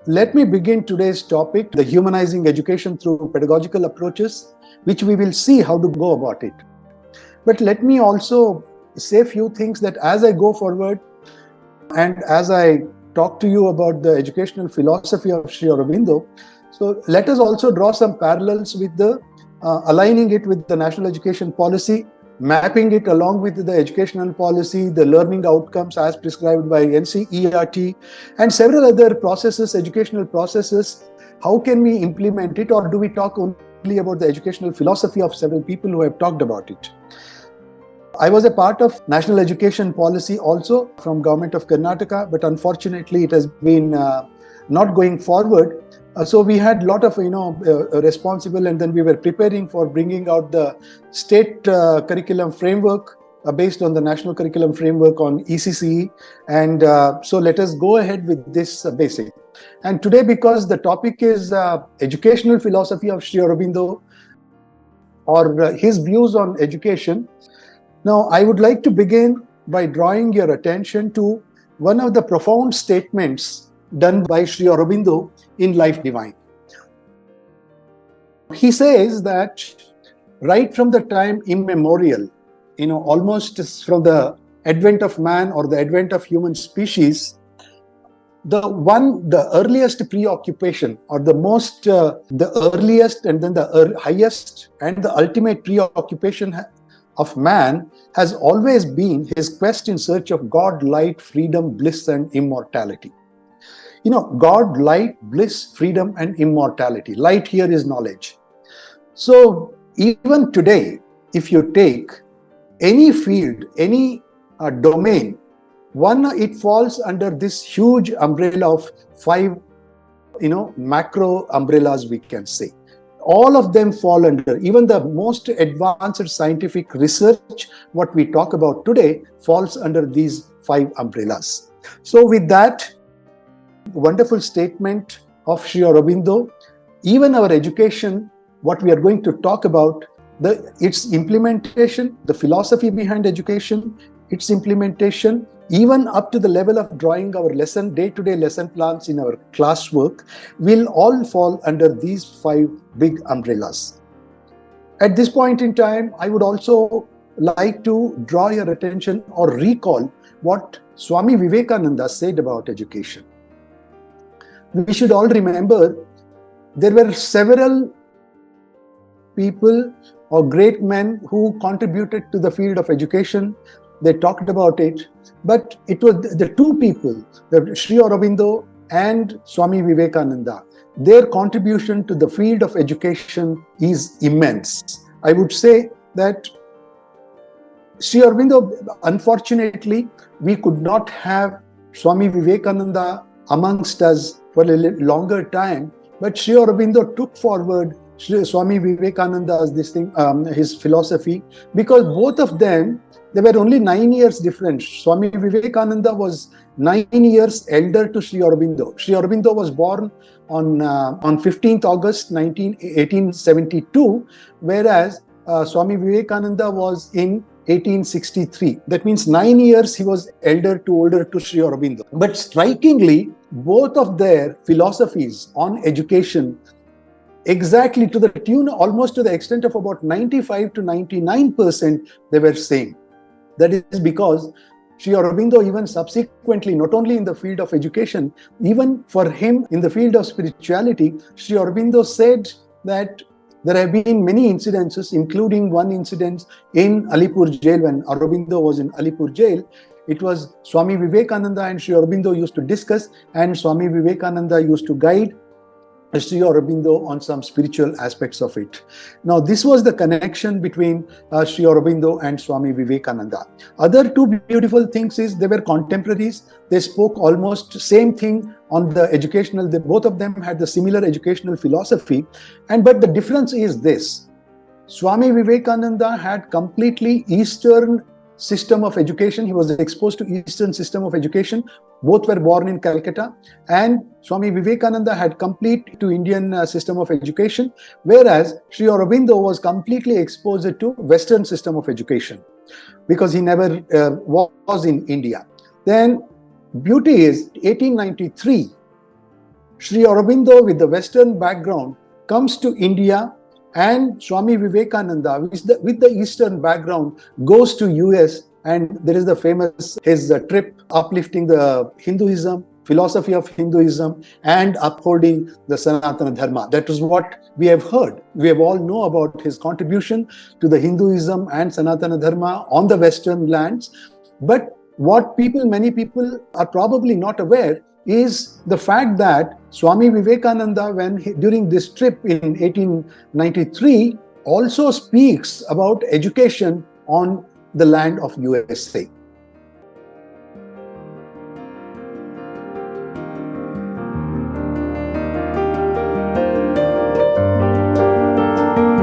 Let me begin today's topic, the humanizing education through pedagogical approaches, which we will see how to go about it. But let me also say a few things that as I go forward and as I talk to you about the educational philosophy of Sri Aurobindo, so let us also draw some parallels with the aligning it with the national education policy, mapping it along with the educational policy, the learning outcomes as prescribed by NCERT, and several other processes, educational processes. How can we implement it, or do we talk only about the educational philosophy of several people who have talked about it? I was a part of national education policy also from government of Karnataka, but unfortunately it has been not going forward. So we had a lot of responsible, and then we were preparing for bringing out the state curriculum framework based on the national curriculum framework on ECCE, and so let us go ahead with this basic. And today, because the topic is educational philosophy of Sri Aurobindo, or his views on education. Now, I would like to begin by drawing your attention to one of the profound statements done by Sri Aurobindo in Life Divine. He says that right from the time immemorial, almost from the advent of man or the advent of human species, the earliest preoccupation, or the earliest and then the highest and the ultimate preoccupation of man has always been his quest in search of God, light, freedom, bliss, and immortality. God, light, bliss, freedom, and immortality. Light here is knowledge. So even today, if you take any field, any domain, it falls under this huge umbrella of 5, macro umbrellas, we can say. All of them fall under, even the most advanced scientific research, what we talk about today, falls under these 5 umbrellas. So with that wonderful statement of Sri Aurobindo, even our education, what we are going to talk about, its implementation, the philosophy behind education, its implementation, even up to the level of drawing our day-to-day lesson plans in our classwork, will all fall under these 5 big umbrellas. At this point in time, I would also like to draw your attention or recall what Swami Vivekananda said about education. We should all remember there were several people or great men who contributed to the field of education. They talked about it, but it was the 2 people, Sri Aurobindo and Swami Vivekananda. Their contribution to the field of education is immense. I would say that Sri Aurobindo, unfortunately, we could not have Swami Vivekananda amongst us for a longer time, but Sri Aurobindo took forward Swami Vivekananda's his philosophy, because both of them, there were only 9 years difference. Swami Vivekananda was 9 years elder to Sri Aurobindo. Sri Aurobindo was born on 15th August 1872, whereas Swami Vivekananda was in 1863. That means 9 years he was older to Sri Aurobindo. But strikingly, both of their philosophies on education, exactly to the tune, almost to the extent of about 95 to 99%, they were same. That is because Sri Aurobindo, even subsequently, not only in the field of education, even for him in the field of spirituality, Sri Aurobindo said that there have been many incidences, including one incident in Alipur jail. When Aurobindo was in Alipur jail, it was Swami Vivekananda and Sri Aurobindo used to discuss, and Swami Vivekananda used to guide Sri Aurobindo on some spiritual aspects of it. Now, this was the connection between Sri Aurobindo and Swami Vivekananda. Other 2 beautiful things is they were contemporaries. They spoke almost same thing on the educational. Both of them had the similar educational philosophy. But the difference is this: Swami Vivekananda had completely Eastern system of education. He was exposed to Eastern system of education. Both were born in Calcutta, and Swami Vivekananda had complete to Indian system of education, whereas Sri Aurobindo was completely exposed to Western system of education because he never was in India. Then beauty is 1893, Sri Aurobindo, with the Western background, comes to India, and Swami Vivekananda, with the Eastern background, goes to US, and there is the famous his trip uplifting the Hinduism, philosophy of Hinduism, and upholding the Sanatana Dharma. That is what we have heard. We have all know about his contribution to the Hinduism and Sanatana Dharma on the Western lands. But what many people are probably not aware is the fact that Swami Vivekananda, during this trip in 1893, also speaks about education on the land of USA.